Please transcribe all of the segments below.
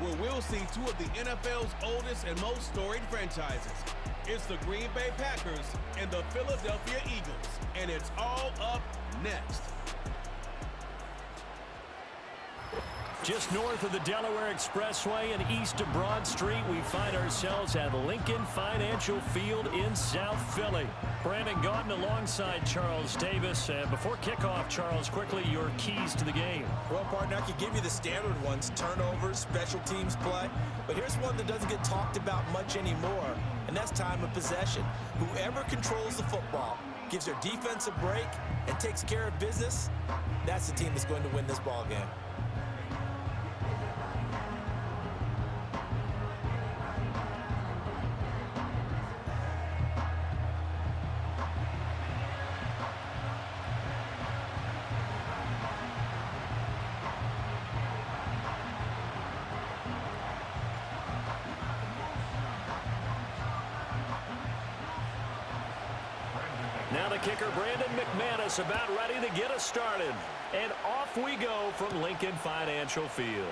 where we'll see two of the NFL's oldest and most storied franchises. It's the Green Bay Packers and the Philadelphia Eagles, and it's all up next. Just north of the Delaware Expressway and east of Broad Street, we find ourselves at Lincoln Financial Field in South Philly. Brandon Gaudin alongside Charles Davis. And before kickoff, Charles, quickly your keys to the game. Well, partner, I could give you the standard ones, turnovers, special teams play. But here's one that doesn't get talked about much anymore, and that's time of possession. Whoever controls the football, gives their defense a break, and takes care of business, that's the team that's going to win this ball game. Now the kicker, Brandon McManus, about ready to get us started. And off we go from Lincoln Financial Field.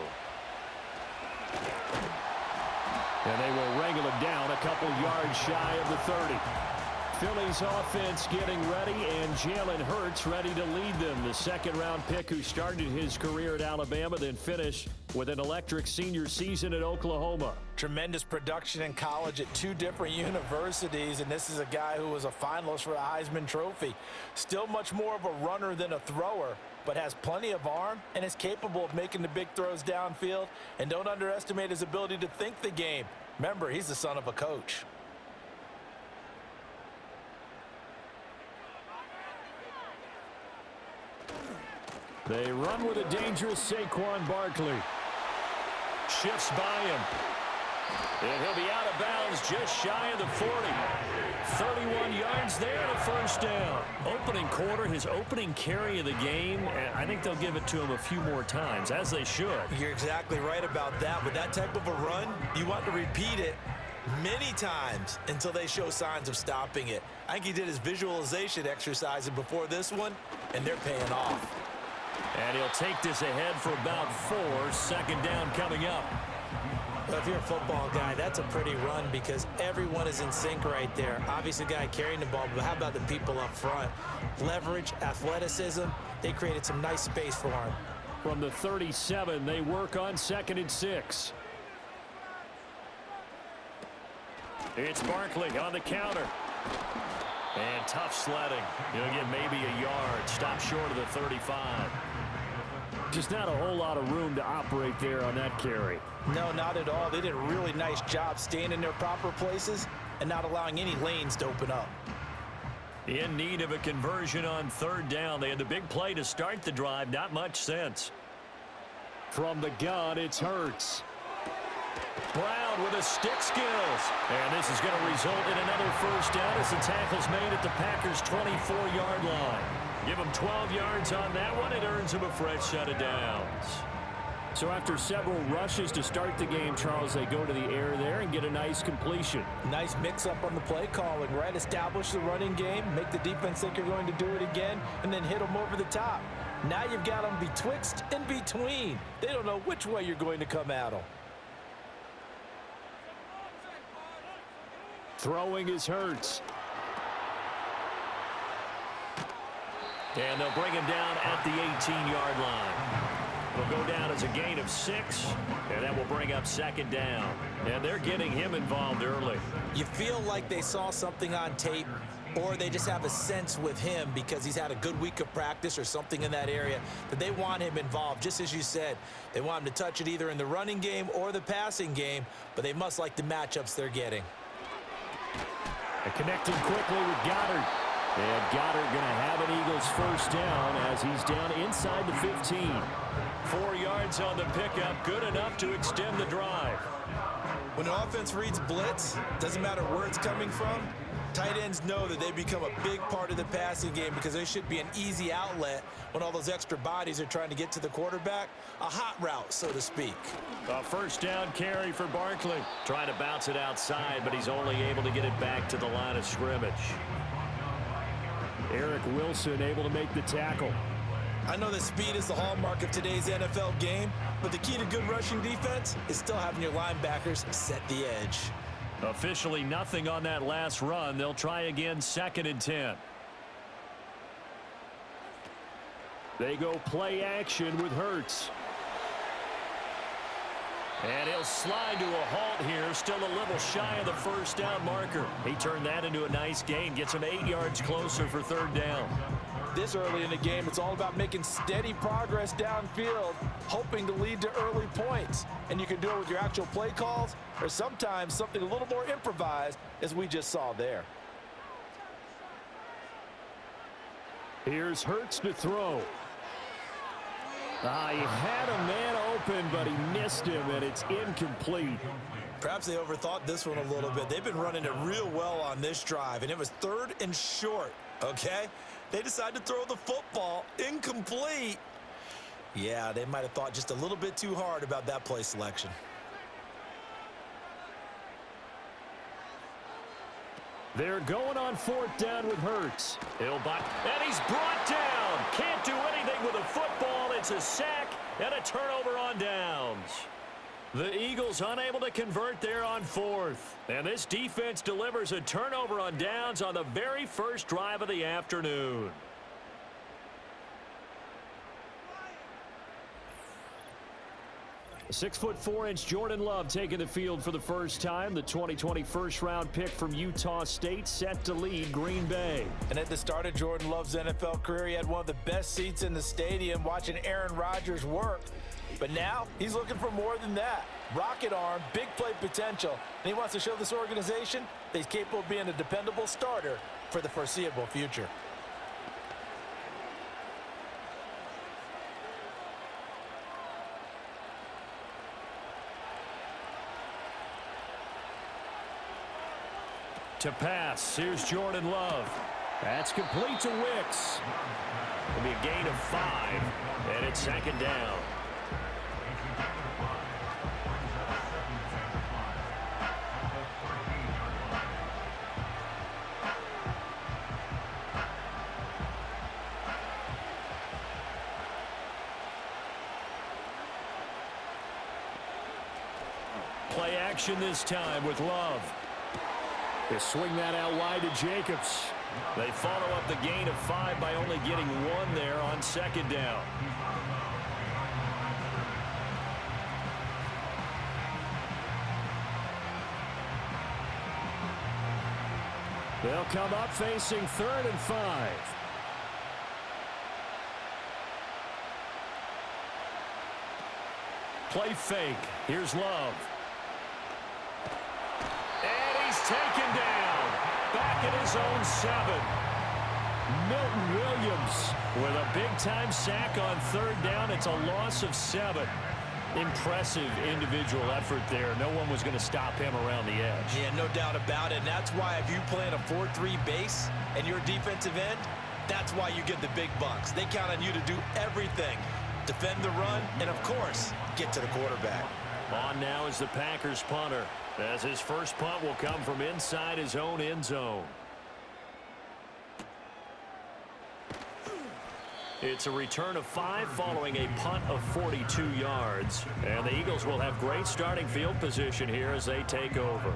And they will wrangle it down a couple yards shy of the 30. Philly's offense getting ready, and Jalen Hurts ready to lead them. The second-round pick who started his career at Alabama, then finished with an electric senior season at Oklahoma. Tremendous production in college at two different universities, and this is a guy who was a finalist for the Heisman Trophy. Still much more of a runner than a thrower, but has plenty of arm and is capable of making the big throws downfield. And don't underestimate his ability to think the game. Remember, he's the son of a coach. They run with a dangerous Saquon Barkley. Shifts by him. And he'll be out of bounds just shy of the 40. 31 yards there and a first down. Opening quarter, his opening carry of the game. And I think they'll give it to him a few more times, as they should. You're exactly right about that. But that type of a run, you want to repeat it many times until they show signs of stopping it. I think he did his visualization exercise before this one, and they're paying off. And he'll take this ahead for about 4. Second down coming up. Well, if you're a football guy, that's a pretty run because everyone is in sync right there. Obviously, the guy carrying the ball, but how about the people up front? Leverage, athleticism, they created some nice space for him. From the 37, they work on 2nd and 6. It's Barkley on the counter. And tough sledding. He'll get maybe a yard. Stop short of the 35. Just not a whole lot of room to operate there on that carry. No, not at all. They did a really nice job staying in their proper places and not allowing any lanes to open up. In need of a conversion on 3rd down. They had the big play to start the drive. Not much sense. From the gun, it's Hurts. Brown with the stick skills. And this is going to result in another first down as the tackle's made at the Packers' 24-yard line. Give him 12 yards on that one. It earns him a fresh set of downs. So after several rushes to start the game, Charles, they go to the air there and get a nice completion. Nice mix-up on the play calling, right? Establish the running game, make the defense think you're going to do it again, and then hit them over the top. Now you've got them betwixt and between. They don't know which way you're going to come at them. Throwing is Hurts. And they'll bring him down at the 18-yard line. It'll go down as a gain of 6, and that will bring up 2nd down. And they're getting him involved early. You feel like they saw something on tape, or they just have a sense with him because he's had a good week of practice or something in that area that they want him involved. Just as you said, they want him to touch it either in the running game or the passing game, but they must like the matchups they're getting. And connecting quickly with Goddard. And Goddard going to have an Eagles first down as he's down inside the 15. 4 yards on the pickup, good enough to extend the drive. When the offense reads blitz, doesn't matter where it's coming from, tight ends know that they become a big part of the passing game because they should be an easy outlet when all those extra bodies are trying to get to the quarterback. A hot route, so to speak. A first down carry for Barkley. Trying to bounce it outside, but he's only able to get it back to the line of scrimmage. Eric Wilson able to make the tackle. I know that speed is the hallmark of today's NFL game, but the key to good rushing defense is still having your linebackers set the edge. Officially nothing on that last run. They'll try again, 2nd and 10. They go play action with Hurts. And he'll slide to a halt here, still a little shy of the first down marker. He turned that into a nice gain, gets him 8 yards closer for 3rd down. This early in the game, it's all about making steady progress downfield, hoping to lead to early points. And you can do it with your actual play calls, or sometimes something a little more improvised, as we just saw there. Here's Hurts to throw. He had a man open, but he missed him, and it's incomplete. Perhaps they overthought this one a little bit. They've been running it real well on this drive, and it was 3rd and short, okay? They decided to throw the football incomplete. Yeah, they might have thought just a little bit too hard about that play selection. They're going on 4th down with Hurts. And he's brought down. Can't do anything with a football. It's a sack and a turnover on downs. The Eagles unable to convert there on 4th. And this defense delivers a turnover on downs on the very first drive of the afternoon. A 6'4" Jordan Love taking the field for the first time. The 2020 first-round pick from Utah State set to lead Green Bay. And at the start of Jordan Love's NFL career, he had one of the best seats in the stadium watching Aaron Rodgers work. But now he's looking for more than that. Rocket arm, big play potential. And he wants to show this organization that he's capable of being a dependable starter for the foreseeable future. To pass, here's Jordan Love. That's complete to Wicks. It'll be a gain of 5, and it's 2nd down. Play action this time with Love. They swing that out wide to Jacobs. They follow up the gain of 5 by only getting 1 there on 2nd down. They'll come up facing 3rd and 5. Play fake. Here's Love. Taken down, back at his own 7. Milton Williams with a big-time sack on 3rd down. It's a loss of 7. Impressive individual effort there. No one was going to stop him around the edge. Yeah, no doubt about it. And that's why if you play in a 4-3 base and you're a defensive end, that's why you get the big bucks. They count on you to do everything. Defend the run and, of course, get to the quarterback. On now is the Packers punter, as his first punt will come from inside his own end zone. It's a return of 5 following a punt of 42 yards. And the Eagles will have great starting field position here as they take over.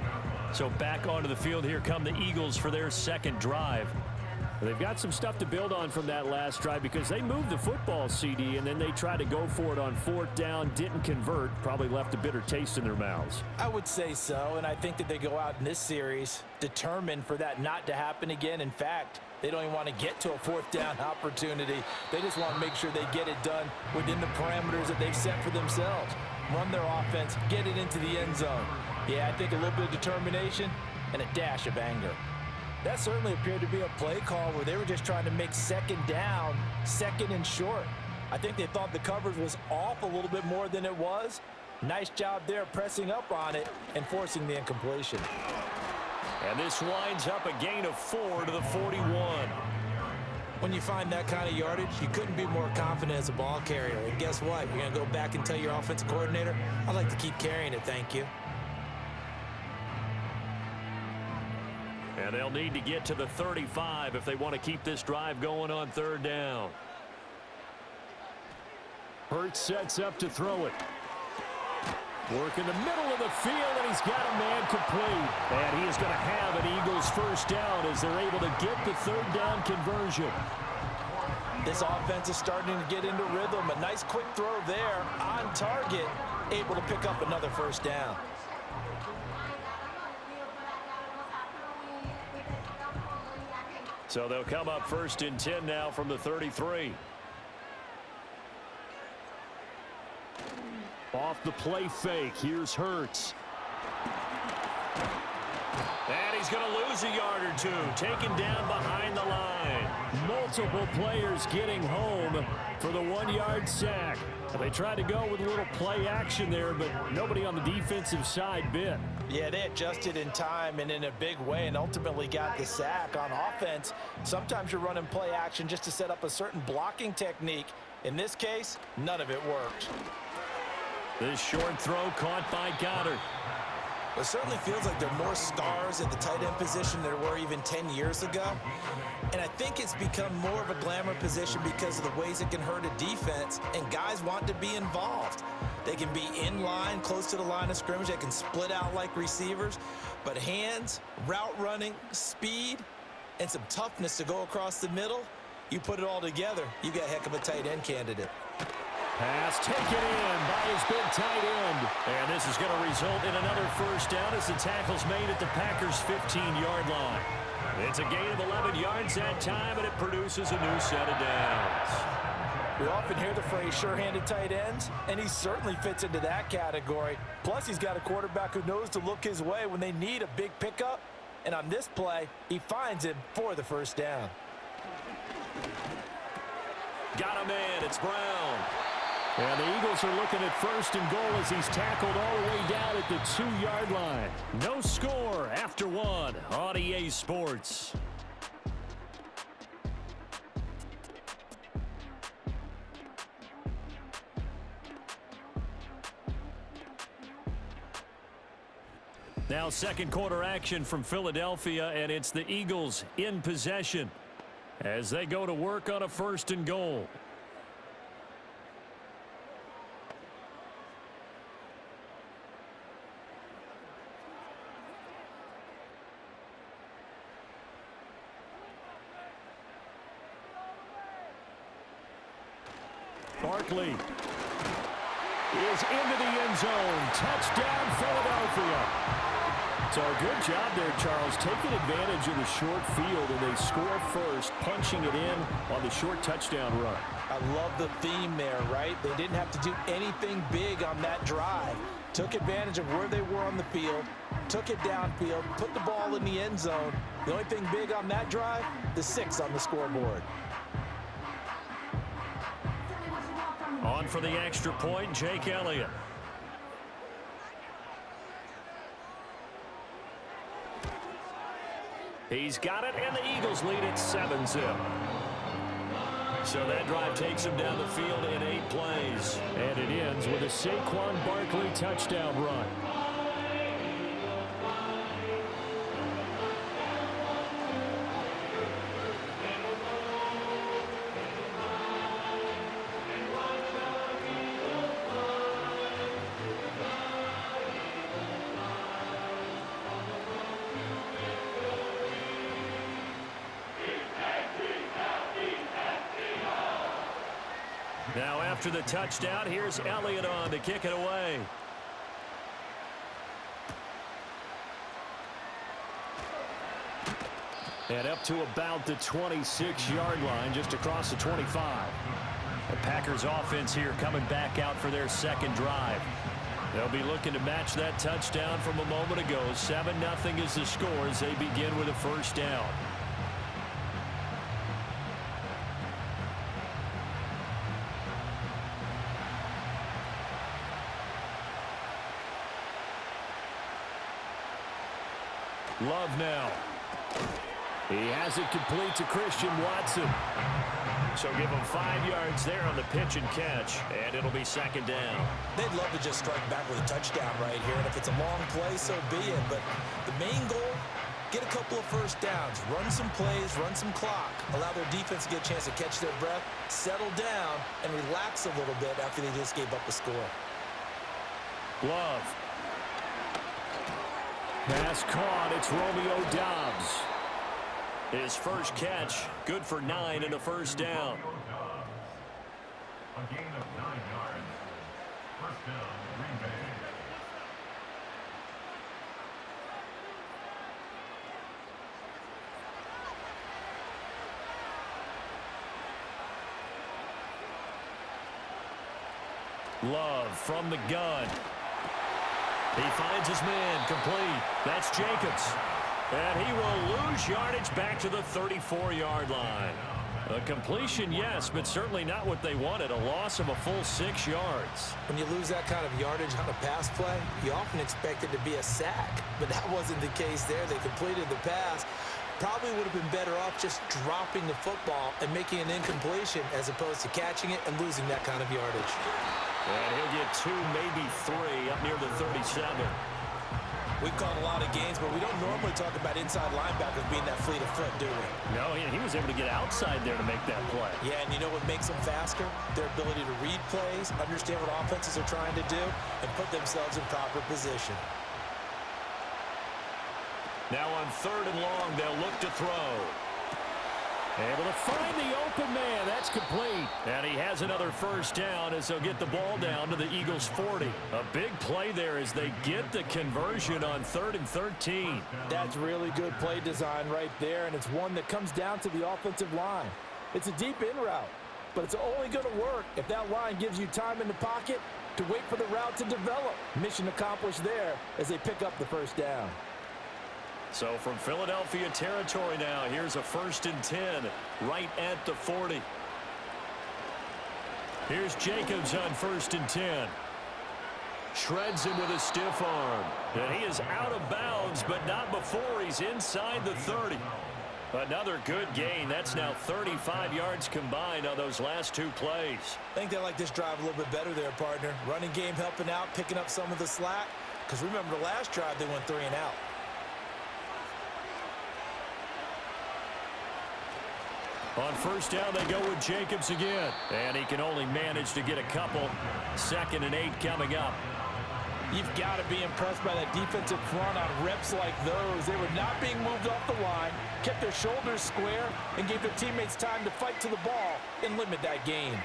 So back onto the field here come the Eagles for their 2nd drive. They've got some stuff to build on from that last drive because they moved the football, CD, and then they tried to go for it on 4th down, didn't convert, probably left a bitter taste in their mouths. I would say so, and I think that they go out in this series determined for that not to happen again. In fact, they don't even want to get to a 4th down opportunity. They just want to make sure they get it done within the parameters that they've set for themselves. Run their offense, get it into the end zone. Yeah, I think a little bit of determination and a dash of anger. That certainly appeared to be a play call where they were just trying to make 2nd down, 2nd and short. I think they thought the coverage was off a little bit more than it was. Nice job there pressing up on it and forcing the incompletion. And this winds up a gain of 4 to the 41. When you find that kind of yardage, you couldn't be more confident as a ball carrier. And guess what? You're going to go back and tell your offensive coordinator, I'd like to keep carrying it, thank you. And they'll need to get to the 35 if they want to keep this drive going on 3rd down. Hurts sets up to throw it. Work in the middle of the field, and he's got a man complete. And he is going to have an Eagles first down as they're able to get the third down conversion. This offense is starting to get into rhythm. A nice quick throw there on target, able to pick up another first down. So they'll come up 1st and 10 now from the 33. Off the play fake, here's Hurts. And he's going to lose a yard or two, taken down behind the line. Multiple players getting home for the 1-yard sack. They tried to go with a little play action there, but nobody on the defensive side bit. Yeah, they adjusted in time and in a big way and ultimately got the sack. On offense, sometimes you're running play action just to set up a certain blocking technique. In this case, none of it worked. This short throw caught by Goddard. It certainly feels like there are more stars at the tight end position than there were even 10 years ago. And I think it's become more of a glamour position because of the ways it can hurt a defense, and guys want to be involved. They can be in line, close to the line of scrimmage. They can split out like receivers. But hands, route running, speed, and some toughness to go across the middle, you put it all together, you got a heck of a tight end candidate. Pass taken in by his big tight end. And this is going to result in another first down as the tackle's made at the Packers' 15-yard line. It's a gain of 11 yards that time, and it produces a new set of downs. We often hear the phrase sure-handed tight ends, and he certainly fits into that category. Plus, he's got a quarterback who knows to look his way when they need a big pickup. And on this play, he finds him for the first down. Got a man. It's Brown. And the Eagles are looking at 1st and goal as he's tackled all the way down at the 2-yard line. No score after 1 on EA Sports. Now second quarter action from Philadelphia, and it's the Eagles in possession as they go to work on a 1st and goal. Barkley is into the end zone. Touchdown, Philadelphia. So a good job there, Charles, taking advantage of the short field, and they score first, punching it in on the short touchdown run. I love the theme there, right? They didn't have to do anything big on that drive. Took advantage of where they were on the field, took it downfield, put the ball in the end zone. The only thing big on that drive, the 6 on the scoreboard. On for the extra point, Jake Elliott. He's got it, and the Eagles lead it 7-0. So that drive takes him down the field in 8 plays. And it ends with a Saquon Barkley touchdown run. Now after the touchdown, here's Elliott on to kick it away. And up to about the 26-yard line, just across the 25. The Packers offense here coming back out for their second drive. They'll be looking to match that touchdown from a moment ago. 7-0 is the score as they begin with a first down. Love now. He has it complete to Christian Watson. So give him 5 yards there on the pitch and catch, and it'll be second down. They'd love to just strike back with a touchdown right here, and if it's a long play, so be it. But the main goal, get a couple of first downs, run some plays, run some clock, allow their defense to get a chance to catch their breath, settle down, and relax a little bit after they just gave up a score. Love. Pass caught. It's Romeo Doubs. His first catch, good for 9 and a first down. A gain of 9 yards. First down, Green Bay. Love from the gun. He finds his man, complete. That's Jacobs. And he will lose yardage back to the 34-yard line. A completion, yes, but certainly not what they wanted. A loss of a full 6 yards. When you lose that kind of yardage on a pass play, you often expect it to be a sack. But that wasn't the case there. They completed the pass. Probably would have been better off just dropping the football and making an incompletion as opposed to catching it and losing that kind of yardage. And he'll get 2, maybe 3 up near the 37. We've called a lot of games, but we don't normally talk about inside linebackers being that fleet of foot, do we? No, he was able to get outside there to make that play. Yeah, and you know what makes them faster? Their ability to read plays, understand what offenses are trying to do, and put themselves in proper position. Now on 3rd and long, they'll look to throw. Able to find the open man. That's complete. And he has another first down as they'll get the ball down to the Eagles' 40. A big play there as they get the conversion on 3rd and 13. That's really good play design right there, and it's one that comes down to the offensive line. It's a deep in route, but it's only going to work if that line gives you time in the pocket to wait for the route to develop. Mission accomplished there as they pick up the first down. So from Philadelphia territory now, here's a 1st and 10 right at the 40. Here's Jacobs on 1st and 10. Shreds him with a stiff arm. And he is out of bounds, but not before he's inside the 30. Another good gain. That's now 35 yards combined on those last 2 plays. I think they like this drive a little bit better there, partner. Running game helping out, picking up some of the slack. Because remember, the last drive they went 3 and out. On 1st down, they go with Jacobs again. And he can only manage to get a couple. 2nd and 8 coming up. You've got to be impressed by that defensive front on reps like those. They were not being moved off the line, kept their shoulders square, and gave their teammates time to fight to the ball and limit that gain.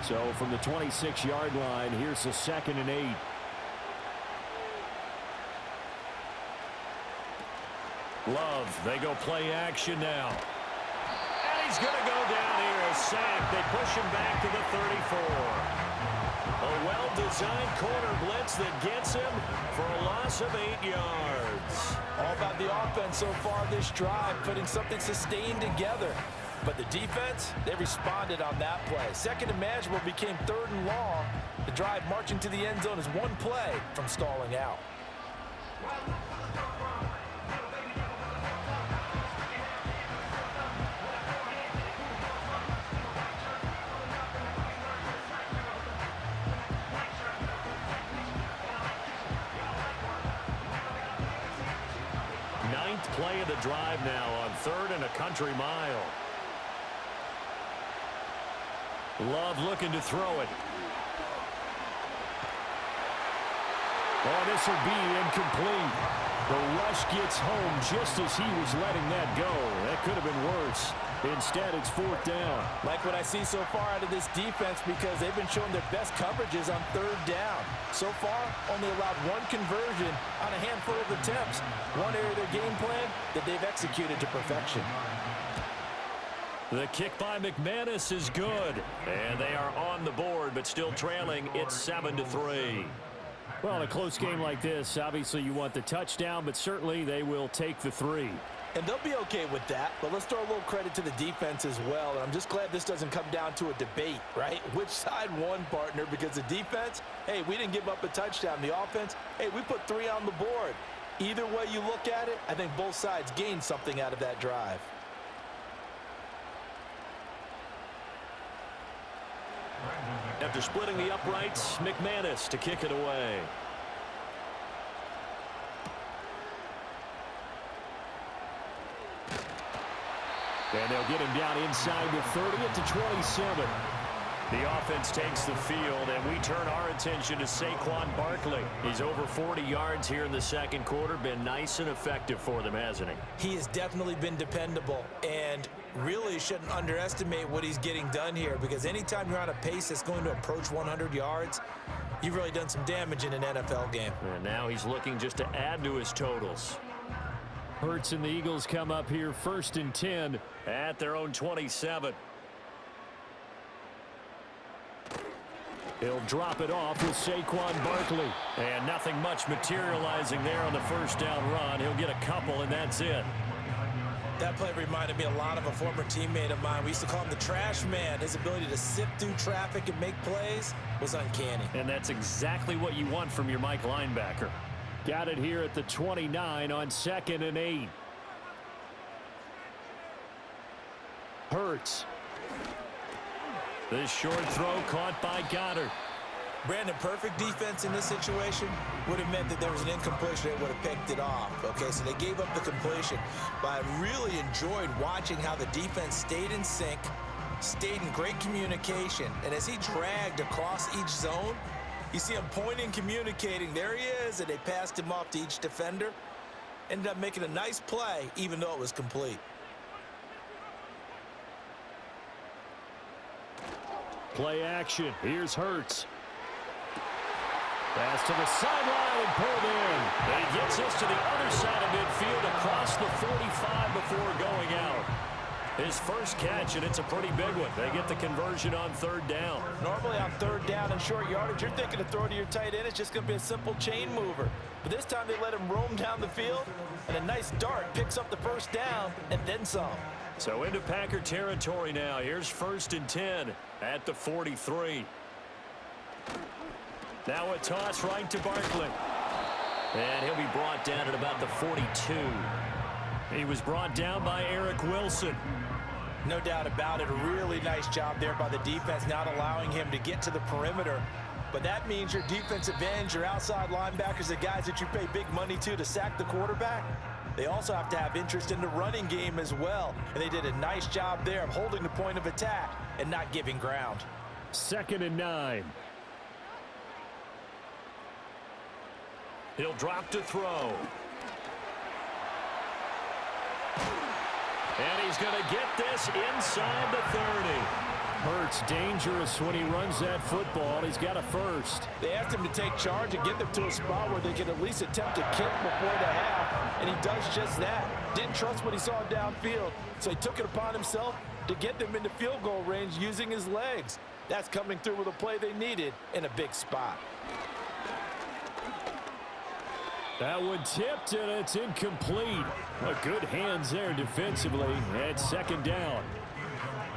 So from the 26-yard line, here's the 2nd and 8. Love, they go play action now. He's going to go down here, a sack. They push him back to the 34. A well-designed corner blitz that gets him for a loss of 8 yards. All about the offense so far this drive, putting something sustained together. But the defense, they responded on that play. 2nd and manageable became 3rd and long. The drive marching to the end zone is 1 play from stalling out. Play of the drive now on 3rd and a country mile. Love looking to throw it. Oh, this will be incomplete. The rush gets home just as he was letting that go. That could have been worse. Instead, it's 4th down. Like what I see so far out of this defense because they've been showing their best coverages on 3rd down. So far, only allowed 1 conversion on a handful of attempts. One area of their game plan that they've executed to perfection. The kick by McManus is good. And they are on the board, but still trailing. It's 7-3. Well, in a close game like this, obviously you want the touchdown, but certainly they will take the 3. And they'll be okay with that, but let's throw a little credit to the defense as well. And I'm just glad this doesn't come down to a debate, right? Which side won, partner? Because the defense, hey, we didn't give up a touchdown. The offense, hey, we put 3 on the board. Either way you look at it, I think both sides gained something out of that drive. After splitting the uprights, McManus to kick it away. And they'll get him down inside the 30 at the 27. The offense takes the field, and we turn our attention to Saquon Barkley. He's over 40 yards here in the second quarter. Been nice and effective for them, hasn't he? He has definitely been dependable, and really shouldn't underestimate what he's getting done here, because anytime you're on a pace that's going to approach 100 yards, you've really done some damage in an NFL game. And now he's looking just to add to his totals. Hurts and the Eagles come up here 1st and 10 at their own 27. He'll drop it off with Saquon Barkley. And nothing much materializing there on the first down run. He'll get a couple, and that's it. That play reminded me a lot of a former teammate of mine. We used to call him the trash man. His ability to sift through traffic and make plays was uncanny. And that's exactly what you want from your Mike linebacker. Got it here at the 29 on 2nd and 8. Hurts. This short throw caught by Goddard. Brandon, perfect defense in this situation would have meant that there was an incompletion. They would have picked it off. Okay, so they gave up the completion. But I really enjoyed watching how the defense stayed in sync, stayed in great communication. And as he dragged across each zone, you see him pointing, communicating. There he is, and they passed him off to each defender. Ended up making a nice play, even though it was complete. Play action. Here's Hurts. Pass to the sideline and pulled in. And he gets us to the other side of midfield across the 45 before going out. His first catch, and it's a pretty big one. They get the conversion on 3rd down. Normally on 3rd down and short yardage, you're thinking to throw to your tight end. It's just going to be a simple chain mover. But this time they let him roam down the field, and a nice dart picks up the first down and then some. So into Packer territory now. Here's 1st and 10 at the 43. Now a toss right to Barkley. And he'll be brought down at about the 42. He was brought down by Eric Wilson. No doubt about it. A really nice job there by the defense, not allowing him to get to the perimeter. But that means your defensive ends, your outside linebackers, the guys that you pay big money to sack the quarterback, they also have to have interest in the running game as well. And they did a nice job there of holding the point of attack and not giving ground. 2nd and 9. He'll drop to throw. And he's going to get this inside the 30. Hurts dangerous when he runs that football. He's got a first. They asked him to take charge and get them to a spot where they could at least attempt a kick before the half, and he does just that. Didn't trust what he saw downfield, so he took it upon himself to get them into field goal range using his legs. That's coming through with a play they needed in a big spot. That one tipped, and it's incomplete. But good hands there defensively at 2nd down.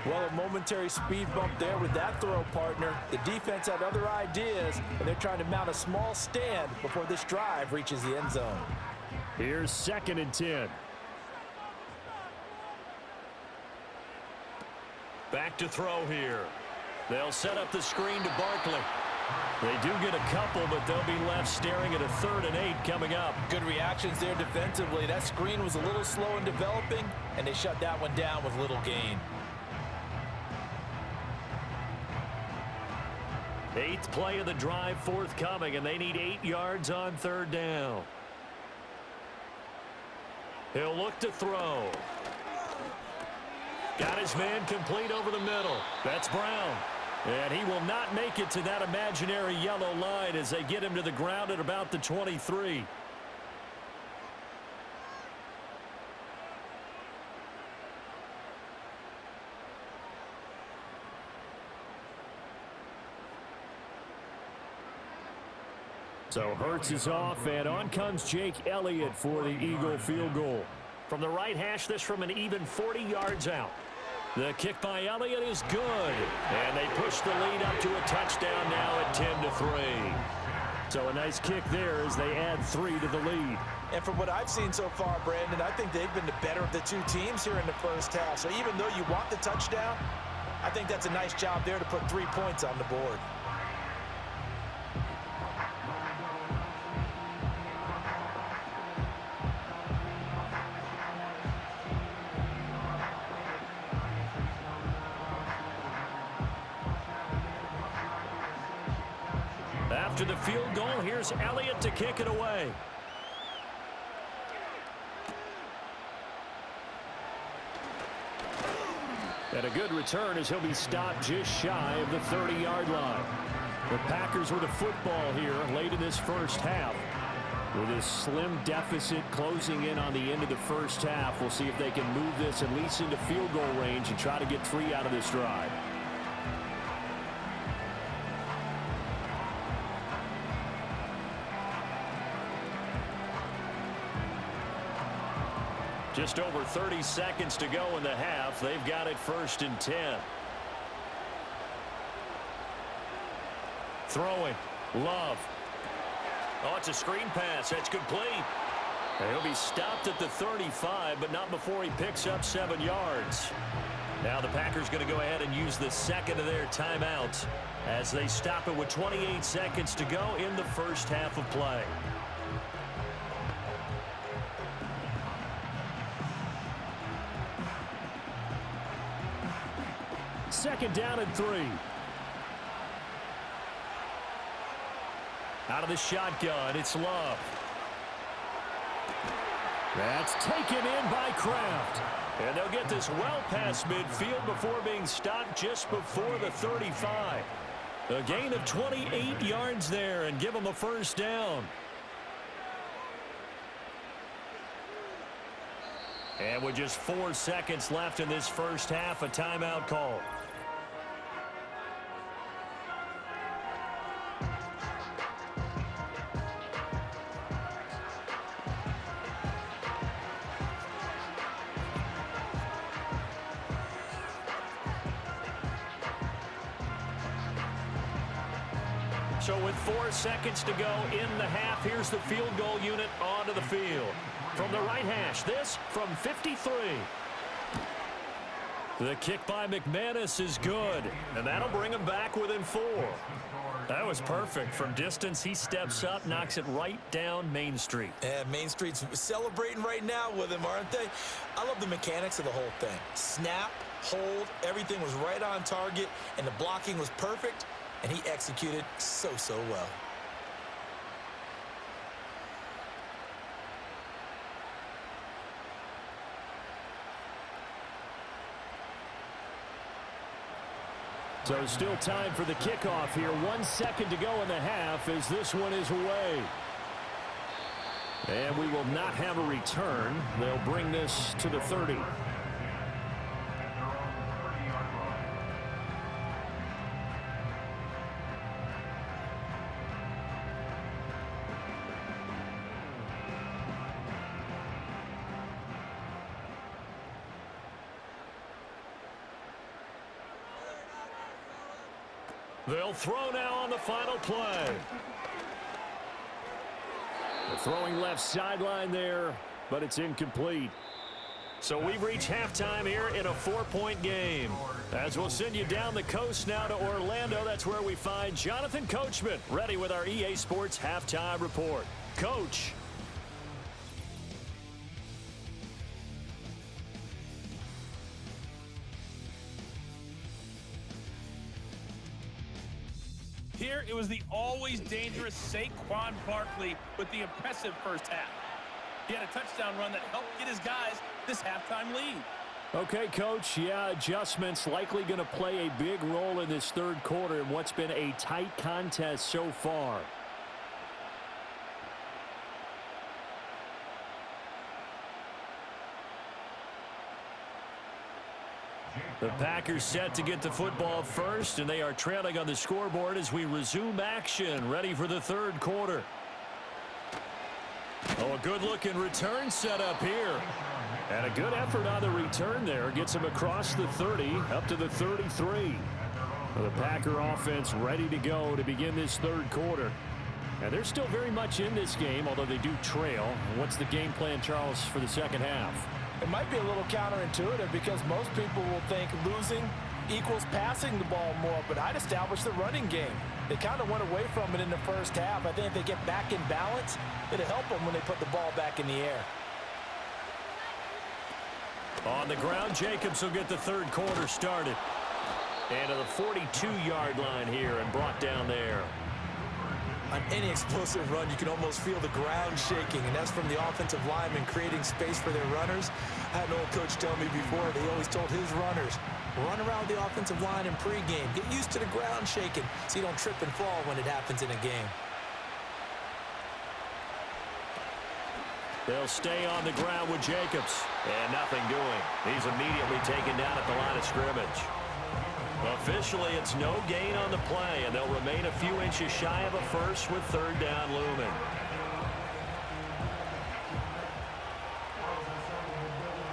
Well, a momentary speed bump there with that throw, partner. The defense had other ideas, and they're trying to mount a small stand before this drive reaches the end zone. Here's 2nd and 10. Back to throw here. They'll set up the screen to Barkley. They do get a couple, but they'll be left staring at a 3rd and 8 coming up. Good reactions there defensively. That screen was a little slow in developing, and they shut that one down with little gain. 8th play of the drive forthcoming, and they need 8 yards on 3rd down. He'll look to throw. Got his man complete over the middle. That's Brown. And he will not make it to that imaginary yellow line as they get him to the ground at about the 23. So Hurts is off, and on comes Jake Elliott for the Eagle field goal. From the right hash, this from an even 40 yards out. The kick by Elliott is good, and they push the lead up to a touchdown now at 10-3. So a nice kick there as they add 3 to the lead. And from what I've seen so far, Brandon, I think they've been the better of the two teams here in the first half. So even though you want the touchdown, I think that's a nice job there to put 3 points on the board. After the field goal, here's Elliott to kick it away. And a good return as he'll be stopped just shy of the 30-yard line. The Packers with a football here late in this first half. With this slim deficit closing in on the end of the first half, we'll see if they can move this at least into field goal range and try to get 3 out of this drive. Just over 30 seconds to go in the half. They've got it 1st and 10. Throwing. Love. Oh, it's a screen pass. That's complete. He'll be stopped at the 35, but not before he picks up 7 yards. Now the Packers going to go ahead and use the second of their timeouts as they stop it with 28 seconds to go in the first half of play. Second down and 3. Out of the shotgun, it's Love. That's taken in by Kraft. And they'll get this well past midfield before being stopped just before the 35. A gain of 28 yards there and give them a first down. And with just 4 seconds left in this first half, a timeout call. So with 4 seconds to go in the half, here's the field goal unit onto the field. From the right hash, this from 53. The kick by McManus is good, and that'll bring him back within 4. That was perfect. From distance, he steps up, knocks it right down Main Street. And Main Street's celebrating right now with him, aren't they? I love the mechanics of the whole thing. Snap, hold, everything was right on target, and the blocking was perfect. And he executed so well. So still time for the kickoff here. 1 second to go in the half as this one is away. And we will not have a return. They'll bring this to the 30. They'll throw now on the final play. The throwing left sideline there, but it's incomplete. So we've reached halftime here in a 4-point game. As we'll send you down the coast now to Orlando, that's where we find Jonathan Coachman ready with our EA Sports Halftime Report. Coach. Here, it was the always dangerous Saquon Barkley with the impressive first half. He had a touchdown run that helped get his guys this halftime lead. Okay, Coach, yeah, adjustments likely going to play a big role in this third quarter in what's been a tight contest so far. The Packers set to get the football first, and they are trailing on the scoreboard as we resume action, ready for the third quarter. Oh, a good-looking return set up here. And a good effort on the return there. Gets him across the 30, up to the 33. The Packer offense ready to go to begin this third quarter. And they're still very much in this game, although they do trail. What's the game plan, Charles, for the second half? It might be a little counterintuitive because most people will think losing equals passing the ball more, but I'd establish the running game. They kind of went away from it in the first half. I think if they get back in balance, it'll help them when they put the ball back in the air. On the ground, Jacobs will get the third quarter started. And to the 42-yard line here and brought down there. On any explosive run, you can almost feel the ground shaking, and that's from the offensive linemen creating space for their runners. I had an old coach tell me before, they always told his runners, run around the offensive line in pregame. Get used to the ground shaking so you don't trip and fall when it happens in a game. They'll stay on the ground with Jacobs. And nothing doing. He's immediately taken down at the line of scrimmage. Officially, it's no gain on the play, and they'll remain a few inches shy of a first with third down looming.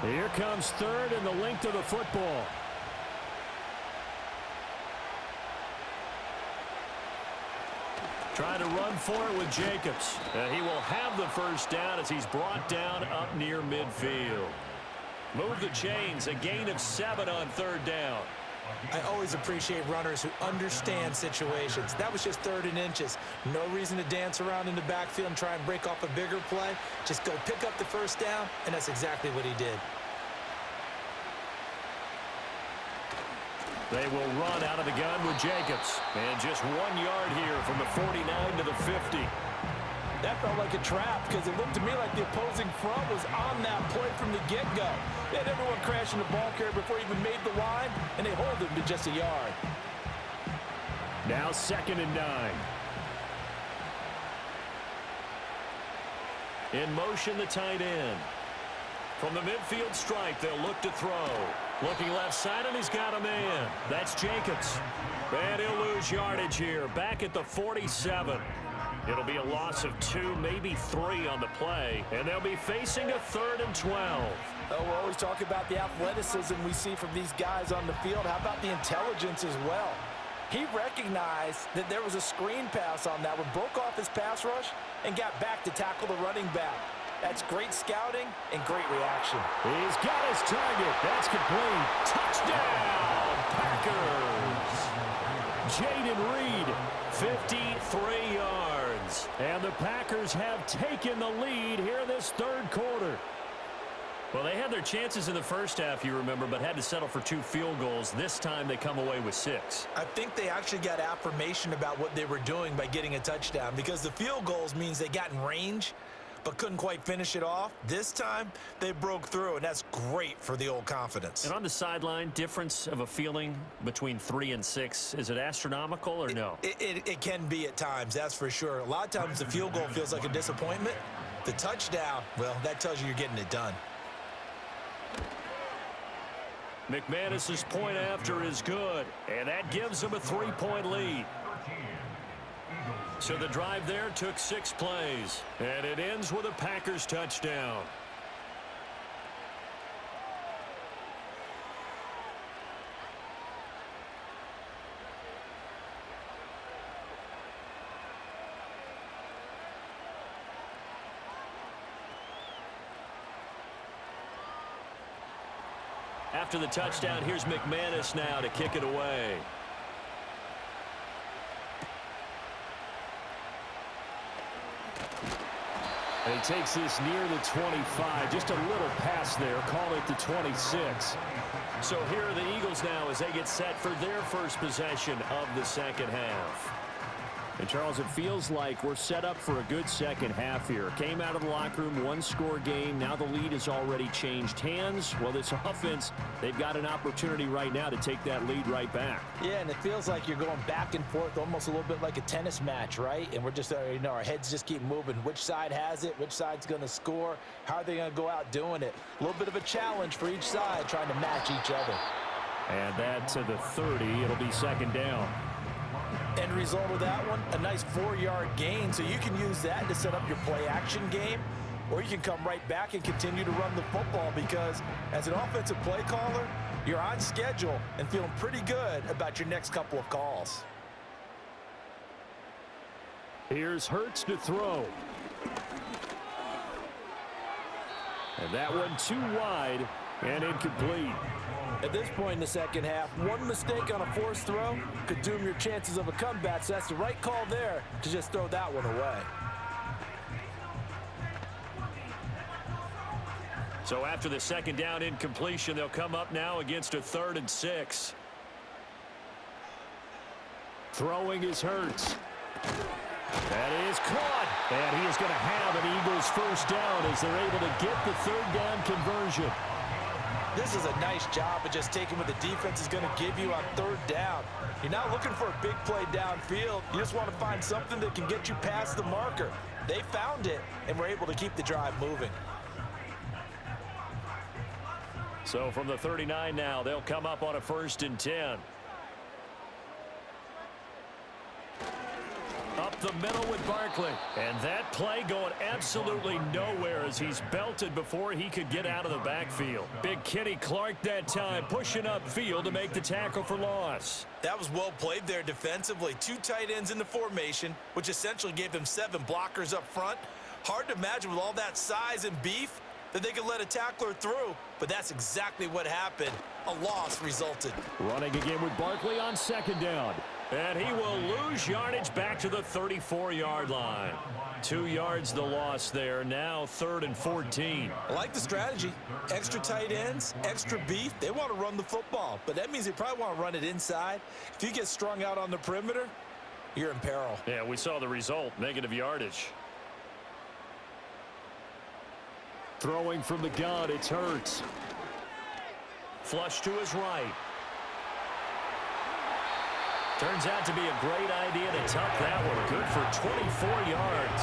Here comes third and the length of the football. Trying to run for it with Jacobs. He will have the first down as he's brought down up near midfield. Move the chains, a gain of 7 on third down. I always appreciate runners who understand situations. That was just 3rd and inches. No reason to dance around in the backfield and try and break off a bigger play. Just go pick up the first down, and that's exactly what he did. They will run out of the gun with Jacobs. And just 1 yard here from the 49 to the 50. That felt like a trap because it looked to me like the opposing front was on that play from the get-go. They had everyone crashing the ball carrier before he even made the line, and they hold him to just a yard. Now 2nd and 9. In motion, the tight end. From the midfield strike, they'll look to throw. Looking left side, and he's got a man. That's Jacobs. And he'll lose yardage here, back at the 47. It'll be a loss of 2, maybe 3 on the play, and they'll be facing a 3rd and 12. Oh, we're always talking about the athleticism we see from these guys on the field. How about the intelligence as well? He recognized that there was a screen pass on that one, broke off his pass rush, and got back to tackle the running back. That's great scouting and great reaction. He's got his target. That's complete. Touchdown, Packers! Jaden Reed, 53 yards. and the Packers have taken the lead here in this 3rd quarter. Well, they had their chances in the first half, you remember, but had to settle for 2 field goals. This time they come away with 6. I think they actually got affirmation about what they were doing by getting a touchdown, because the field goals means they got in range but couldn't quite finish it off. This time, they broke through, and that's great for the old confidence. And on the sideline, difference of a feeling between 3 and 6, is it astronomical or no? It can be at times, that's for sure. A lot of times the field goal feels like a disappointment. The touchdown, well, that tells you you're getting it done. McManus's point after is good, and that gives them a 3-point lead. So the drive there took 6 plays, and it ends with a Packers touchdown. After the touchdown, here's McManus now to kick it away. And he takes this near the 25. Just a little pass there. Call it the 26. So here are the Eagles now as they get set for their first possession of the second half. And, Charles, it feels like we're set up for a good second half here. Came out of the locker room, 1-score game. Now the lead has already changed hands. Well, this offense, they've got an opportunity right now to take that lead right back. Yeah, and it feels like you're going back and forth, almost a little bit like a tennis match, right? And we're just, our heads just keep moving. Which side has it? Which side's going to score? How are they going to go out doing it? A little bit of a challenge for each side, trying to match each other. And that to the 30. It'll be second down. End result of that one, a nice 4-yard gain. So you can use that to set up your play-action game, or you can come right back and continue to run the football, because as an offensive play caller, you're on schedule and feeling pretty good about your next couple of calls. Here's Hurts to throw. And that one too wide and incomplete. At this point in the second half, one mistake on a forced throw could doom your chances of a comeback, so that's the right call there to just throw that one away. So after the second down incompletion, they'll come up now against a 3rd and 6. Throwing is Hurts. That is caught. And he is going to have an Eagles first down as they're able to get the third down conversion. This is a nice job of just taking what the defense is going to give you on third down. You're not looking for a big play downfield. You just want to find something that can get you past the marker. They found it and were able to keep the drive moving. So from the 39 now, they'll come up on a 1st and 10. Up the middle with Barkley. And that play going absolutely nowhere as he's belted before he could get out of the backfield. Big Kenny Clark that time pushing upfield to make the tackle for loss. That was well played there defensively. 2 tight ends in the formation, which essentially gave them 7 blockers up front. Hard to imagine with all that size and beef that they could let a tackler through, but that's exactly what happened. A loss resulted. Running again with Barkley on 2nd down. And he will lose yardage back to the 34-yard line. 2 yards the loss there. Now 3rd and 14. I like the strategy. Extra tight ends, extra beef. They want to run the football, but that means they probably want to run it inside. If you get strung out on the perimeter, you're in peril. Yeah, we saw the result. Negative yardage. Throwing from the gun, it's Hurts. Flush to his right. Turns out to be a great idea to tuck that one. Good for 24 yards.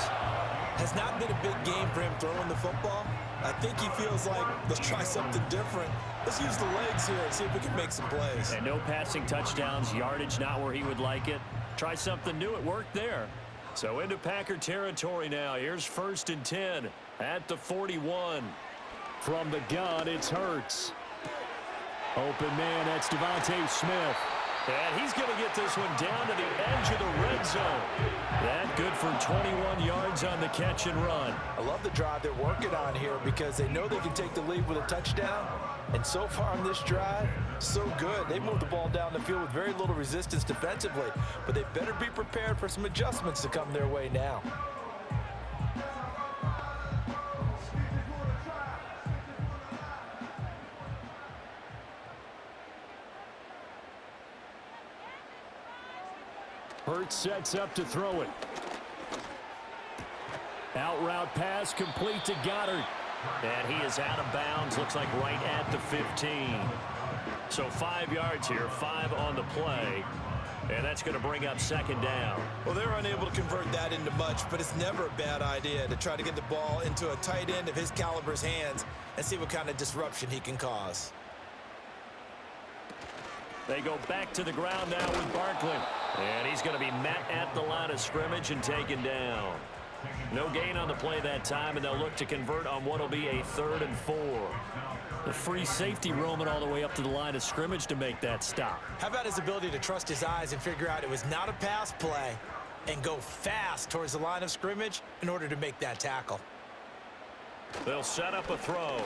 Has not been a big game for him throwing the football. I think he feels like, let's try something different. Let's use the legs here and see if we can make some plays. And no passing touchdowns, yardage not where he would like it. Try something new, it worked there. So into Packer territory now. Here's 1st and 10 at the 41. From the gun, it's Hurts. Open man, that's Devontae Smith. And he's going to get this one down to the edge of the red zone. That good for 21 yards on the catch and run. I love the drive they're working on here because they know they can take the lead with a touchdown. And so far on this drive, so good. They moved the ball down the field with very little resistance defensively. But they better be prepared for some adjustments to come their way now. Hurts sets up to throw it. Out route pass complete to Goddard. And he is out of bounds. Looks like right at the 15. So 5 yards here, 5 on the play. And that's going to bring up 2nd down. Well, they were unable to convert that into much, but it's never a bad idea to try to get the ball into a tight end of his caliber's hands and see what kind of disruption he can cause. They go back to the ground now with Barkley. And he's going to be met at the line of scrimmage and taken down. No gain on the play that time, and they'll look to convert on what will be a 3rd and 4. The free safety roaming all the way up to the line of scrimmage to make that stop. How about his ability to trust his eyes and figure out it was not a pass play and go fast towards the line of scrimmage in order to make that tackle? They'll set up a throw.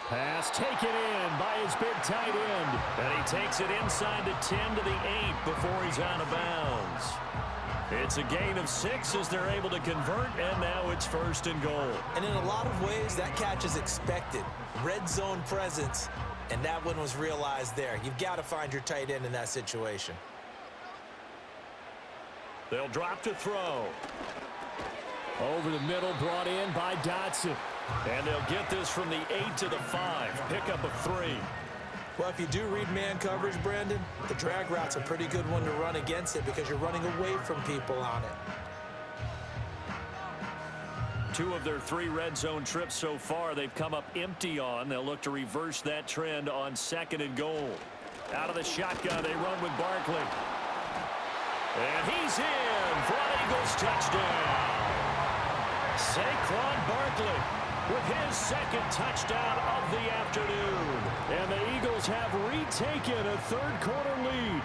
Pass taken in by his big tight end. And he takes it inside the 10 to the 8 before he's out of bounds. It's a gain of 6 as they're able to convert, and now it's 1st and goal. And in a lot of ways, that catch is expected. Red zone presence, and that one was realized there. You've got to find your tight end in that situation. They'll drop to throw. Over the middle, brought in by Dotson. And they'll get this from the 8 to the 5. Pickup of 3. Well, if you do read man coverage, Brandon, the drag route's a pretty good one to run against it because you're running away from people on it. 2 of their 3 red zone trips so far they've come up empty on. They'll look to reverse that trend on 2nd and goal. Out of the shotgun, they run with Barkley. And he's in for an Eagles touchdown. Saquon Barkley with his 2nd touchdown of the afternoon. And the Eagles have retaken a 3rd quarter lead.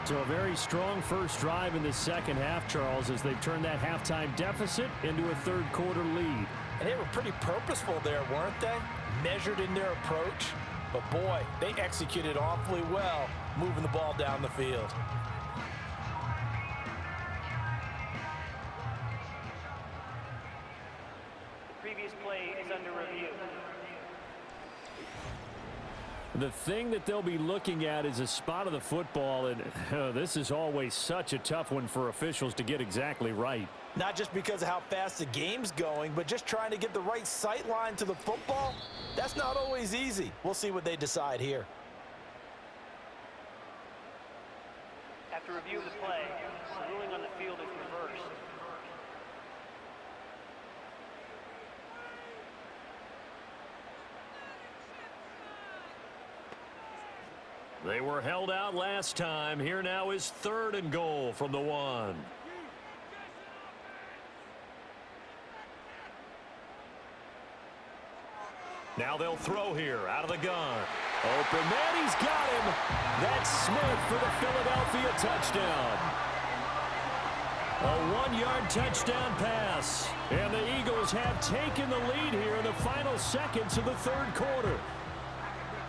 So a very strong first drive in the 2nd half, Charles, as they've turned that halftime deficit into a 3rd quarter lead. And they were pretty purposeful there, weren't they? Measured in their approach. But boy, they executed awfully well, moving the ball down the field. Previous play is under review. The thing that they'll be looking at is a spot of the football, and this is always such a tough one for officials to get exactly right. Not just because of how fast the game's going, but just trying to get the right sight line to the football. That's not always easy. We'll see what they decide here. After review of the play, the ruling on the field is reversed. They were held out last time. Here now is 3rd and goal from the 1. Now they'll throw here out of the gun. Open man, he's got him. That's Smith for the Philadelphia touchdown. A 1-yard touchdown pass. And the Eagles have taken the lead here in the final seconds of the 3rd quarter.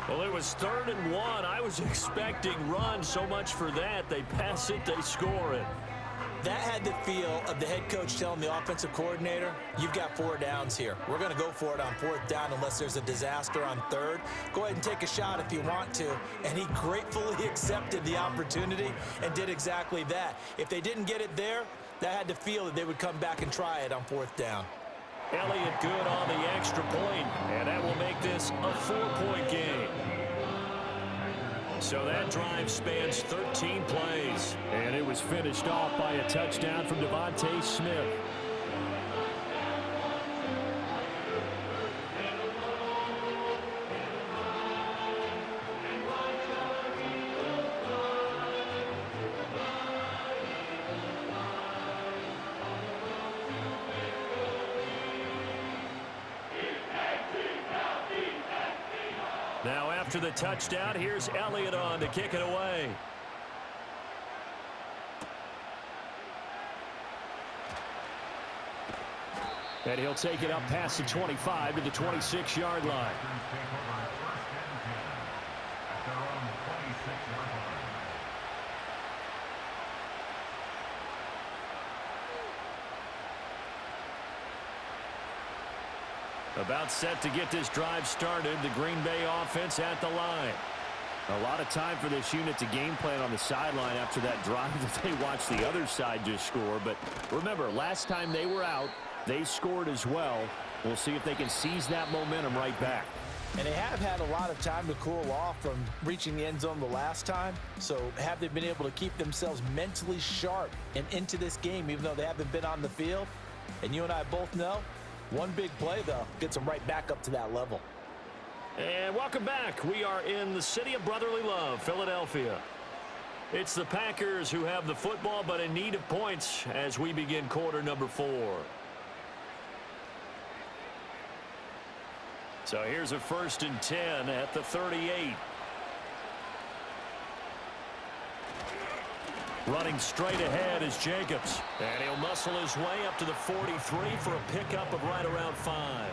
Well, it was 3rd and 1. I was expecting run, so much for that. They pass it, they score it. That had the feel of the head coach telling the offensive coordinator, you've got 4 downs here. We're going to go for it on 4th down unless there's a disaster on 3rd. Go ahead and take a shot if you want to. And he gratefully accepted the opportunity and did exactly that. If they didn't get it there, that had the feel that they would come back and try it on 4th down. Elliott good on the extra point, and that will make this a 4-point game. So that drive spans 13 plays. And it was finished off by a touchdown from Devontae Smith. Now after the touchdown, here's Elliott on to kick it away. And he'll take it up past the 25 to the 26-yard line. About set to get this drive started, the Green Bay offense at the line. A lot of time for this unit to game plan on the sideline after that drive that they watched the other side just score. But remember, last time they were out, they scored as well. We'll see if they can seize that momentum right back. And they have had a lot of time to cool off from reaching the end zone the last time. So have they been able to keep themselves mentally sharp and into this game, even though they haven't been on the field? And you and I both know, one big play, though, gets them right back up to that level. And welcome back. We are in the city of brotherly love, Philadelphia. It's the Packers who have the football, but in need of points as we begin quarter number 4. So here's a 1st and 10 at the 38. Running straight ahead is Jacobs. And he'll muscle his way up to the 43 for a pickup of right around 5.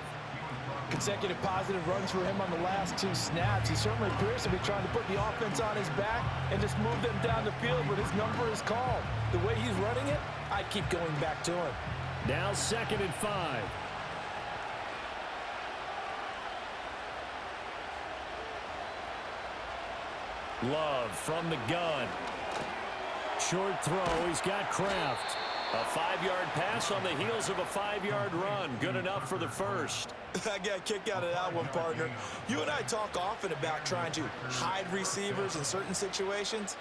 Consecutive positive runs for him on the last 2 snaps. He certainly appears to be trying to put the offense on his back and just move them down the field when his number is called. The way he's running it, I keep going back to him. Now 2nd and 5. Love from the gun. Short throw, he's got Kraft. A 5-yard pass on the heels of a 5-yard run. Good enough for the first. I got a kick out of that one, partner. You and I talk often about trying to hide receivers in certain situations,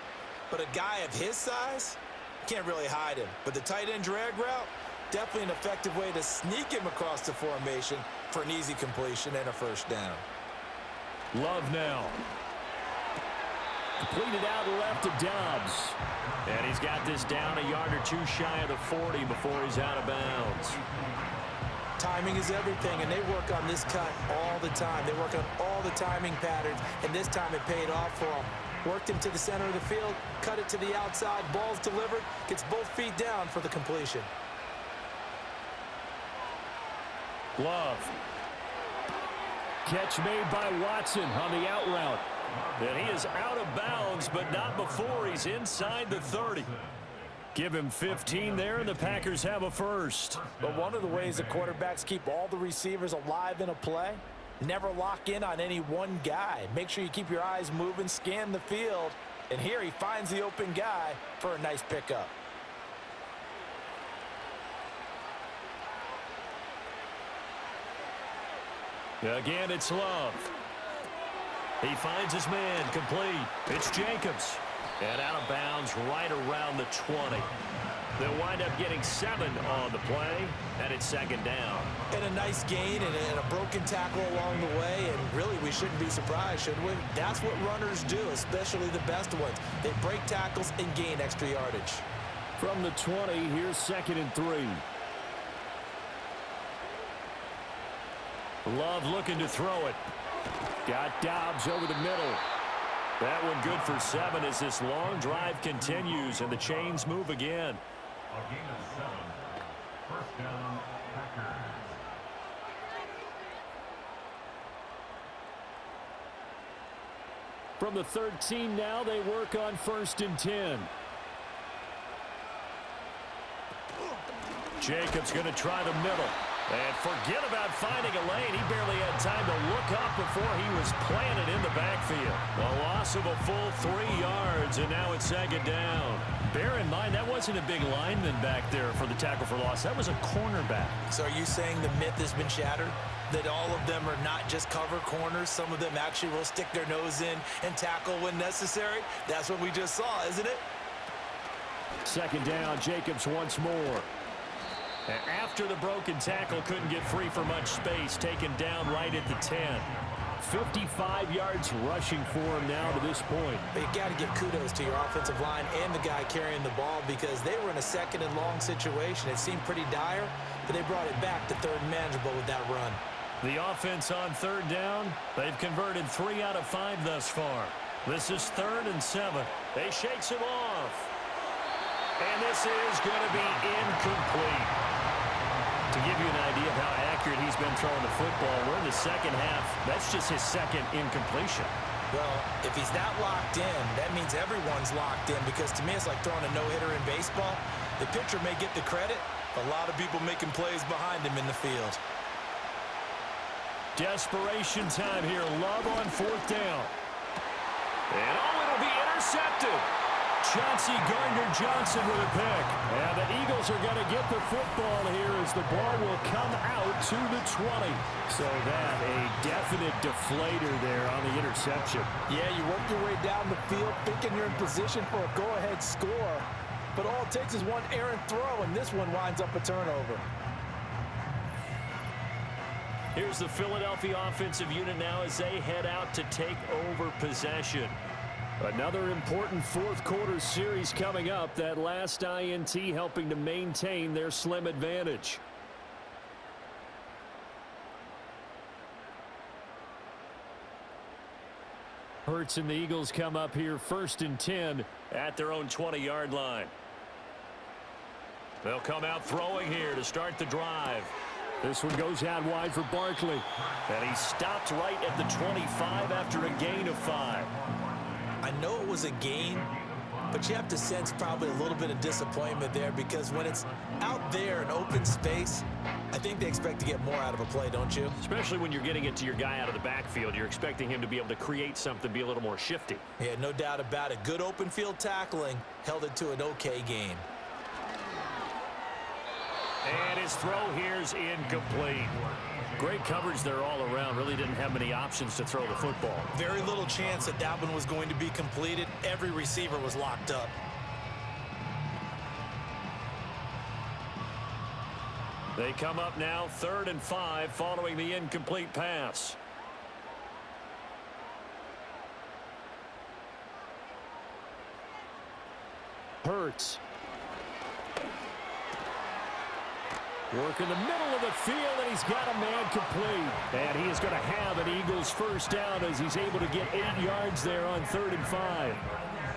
but a guy of his size, can't really hide him. But the tight end drag route, definitely an effective way to sneak him across the formation for an easy completion and a 1st down. Love now. Completed out left to Dobbs. And he's got this down a yard or 2 shy of the 40 before he's out of bounds. Timing is everything, and they work on this cut all the time. They work on all the timing patterns, and this time it paid off for them. Worked him to the center of the field, cut it to the outside, ball's delivered, gets both feet down for the completion. Love. Catch made by Watson on the out route. And he is out of bounds, but not before he's inside the 30. Give him 15 there, and the Packers have a 1st. But one of the ways the quarterbacks keep all the receivers alive in a play Never lock in on any one guy. Make sure you keep your eyes moving, scan the field. And here he finds the open guy for a nice pickup. Again, it's Love. He finds his man, complete. It's Jacobs. And out of bounds right around the 20. They'll wind up getting 7 on the play, and it's second down. And a nice gain and a broken tackle along the way, and really we shouldn't be surprised, should we? That's what runners do, especially the best ones. They break tackles and gain extra yardage. From the 20, here's 2nd and 3. Love looking to throw it. Got Dobbs over the middle. That one good for 7 as this long drive continues and the chains move again. A gain of 7. First down, Packers. From the 13 now, they work on 1st and 10. Jacobs going to try the middle. And forget about finding a lane. He barely had time to look up before he was planted in the backfield. A loss of a full 3 yards, and now it's second down. Bear in mind, that wasn't a big lineman back there for the tackle for loss. That was a cornerback. So are you saying the myth has been shattered? That all of them are not just cover corners? Some of them actually will stick their nose in and tackle when necessary? That's what we just saw, isn't it? Second down, Jacobs once more. After the broken tackle, couldn't get free for much space, taken down right at the 10. 55 yards rushing for him now to this point. But you got to give kudos to your offensive line and the guy carrying the ball because they were in a 2nd and long situation. It seemed pretty dire, but they brought it back to 3rd and manageable with that run. The offense on 3rd down, they've converted 3 out of 5 thus far. This is 3rd and 7. They shakes him off. And this is going to be incomplete. To give you an idea of how accurate he's been throwing the football, we're in the second half. That's just his 2nd incompletion. Well, if he's that locked in, that means everyone's locked in because to me it's like throwing a no-hitter in baseball. The pitcher may get the credit, but a lot of people making plays behind him in the field. Desperation time here. Love on 4th down. And it'll be intercepted. Chauncey Gardner-Johnson with a pick. And the Eagles are going to get the football here as the ball will come out to the 20. So that a definite deflator there on the interception. Yeah, you work your way down the field thinking you're in position for a go-ahead score. But all it takes is one errant throw, and this one winds up a turnover. Here's the Philadelphia offensive unit now as they head out to take over possession. Another important 4th quarter series coming up. That last INT helping to maintain their slim advantage. Hurts and the Eagles come up here 1st and 10 at their own 20-yard line. They'll come out throwing here to start the drive. This one goes out wide for Barkley. And he stopped right at the 25 after a gain of 5. I know it was a gain, but you have to sense probably a little bit of disappointment there because when it's out there in open space, I think they expect to get more out of a play, don't you? Especially when you're getting it to your guy out of the backfield. You're expecting him to be able to create something, be a little more shifty. Yeah, no doubt about it. Good open field tackling held it to an okay gain. And his throw here's incomplete. Great coverage there all around. Really didn't have many options to throw the football. Very little chance that that one was going to be completed. Every receiver was locked up. They come up now 3rd and 5 following the incomplete pass. Hurts. Work in the middle of the field, and he's got a man complete. And he is going to have an Eagles 1st down as he's able to get 8 yards there on 3rd and 5.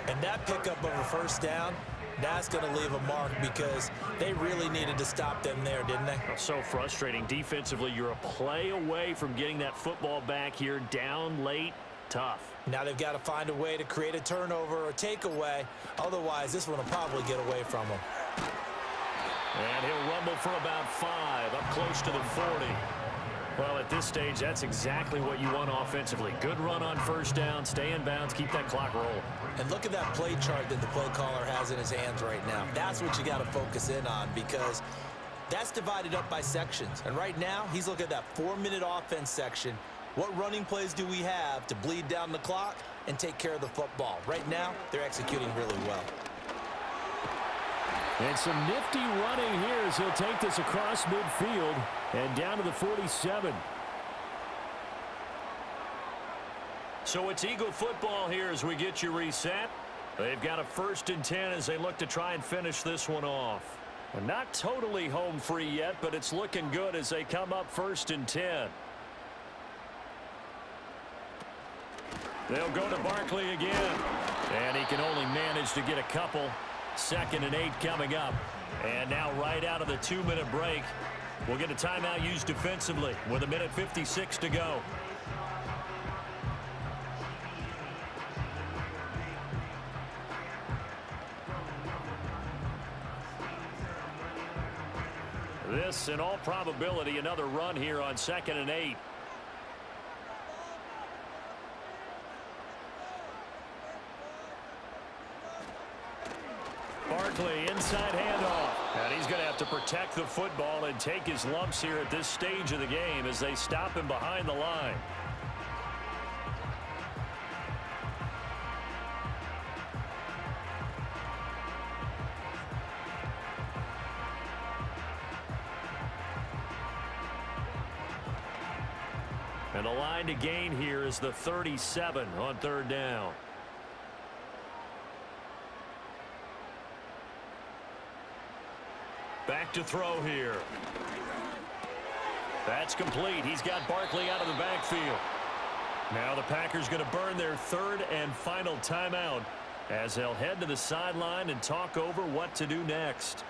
And that pickup of a 1st down, that's going to leave a mark because they really needed to stop them there, didn't they? So frustrating. Defensively, you're a play away from getting that football back here down late. Tough. Now they've got to find a way to create a turnover or takeaway. Otherwise, this one will probably get away from them. And he'll rumble for about 5, up close to the 40. Well, at this stage, that's exactly what you want offensively. Good run on first down, stay in bounds, keep that clock rolling. And look at that play chart that the play caller has in his hands right now. That's what you got to focus in on, because that's divided up by sections. And right now, he's looking at that 4-minute offense section. What running plays do we have to bleed down the clock and take care of the football? Right now, they're executing really well. And some nifty running here as he'll take this across midfield and down to the 47. So it's Eagle football here as we get you reset. They've got a 1st and 10 as they look to try and finish this one off. Well, not totally home free yet, but it's looking good as they come up 1st and 10. They'll go to Barkley again. And he can only manage to get a couple. 2nd and 8 coming up. And now right out of the 2-minute break, we'll get a timeout used defensively with 1:56 to go. This, in all probability, another run here on 2nd and 8. Barkley, inside handoff. And he's going to have to protect the football and take his lumps here at this stage of the game as they stop him behind the line. And the line to gain here is the 37 on 3rd down. Back to throw here. That's complete. He's got Barkley out of the backfield. Now the Packers going to burn their 3rd and final timeout as they'll head to the sideline and talk over what to do next.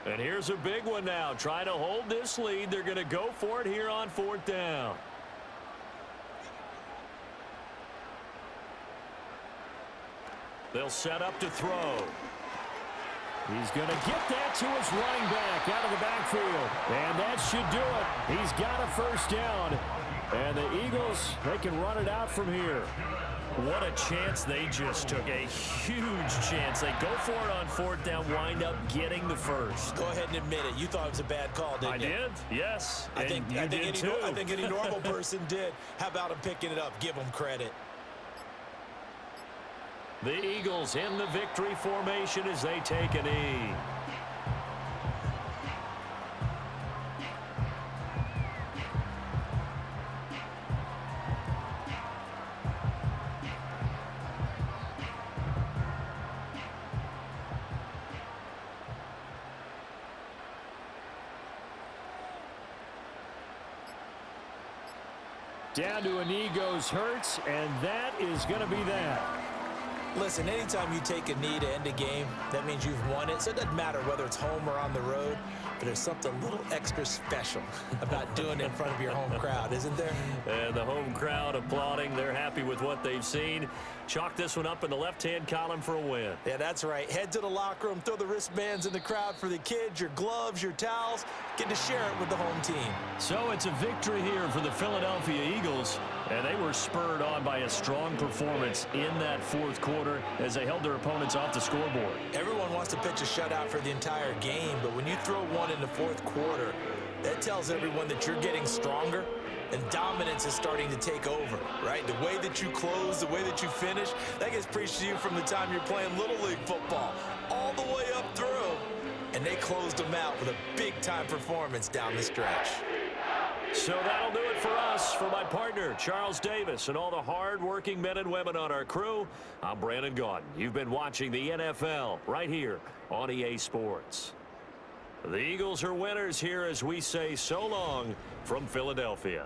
And here's a big one now. Trying to hold this lead. They're going to go for it here on 4th down. They'll set up to throw. He's going to get that to his running back out of the backfield. And that should do it. He's got a 1st down. And the Eagles, they can run it out from here. What a chance they just took. A huge chance. They go for it on 4th down, wind up getting the 1st. Go ahead and admit it. You thought it was a bad call, didn't you? I did, yes. I think any normal person did. How about him picking it up? Give him credit. The Eagles in the victory formation as they take a knee. Down to a knee goes Hurts, and that is going to be that. Listen, anytime you take a knee to end a game, that means you've won it. So it doesn't matter whether it's home or on the road, but there's something a little extra special about doing it in front of your home crowd, isn't there? And the home crowd applauding. They're happy with what they've seen. Chalk this one up in the left-hand column for a win. Yeah, that's right. Head to the locker room, throw the wristbands in the crowd for the kids, your gloves, your towels. Get to share it with the home team. So it's a victory here for the Philadelphia Eagles, and they were spurred on by a strong performance in that 4th quarter as they held their opponents off the scoreboard. Everyone wants to pitch a shutout for the entire game, but when you throw one in the 4th quarter, that tells everyone that you're getting stronger and dominance is starting to take over, right? The way that you close, the way that you finish, that gets preached to you from the time you're playing Little League football all the way up through. And they closed them out with a big-time performance down the stretch. So that'll do it for us. For my partner, Charles Davis, and all the hard-working men and women on our crew, I'm Brandon Gaudin. You've been watching the NFL right here on EA Sports. The Eagles are winners here as we say so long from Philadelphia.